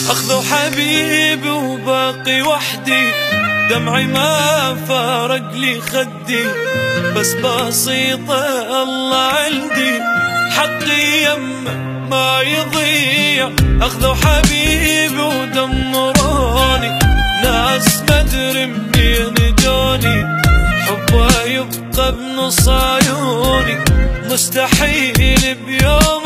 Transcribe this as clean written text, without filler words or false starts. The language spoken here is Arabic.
أخذوا حبيبي وباقي وحدي، دمعي ما فارق لي خدي، بس بسيطة الله عندي، حقي يمه ما يضيع. أخذوا حبيبي ودمروني، ناس مدري منين جوني، حبه يبقى بنص عيوني، مستحيل بيوم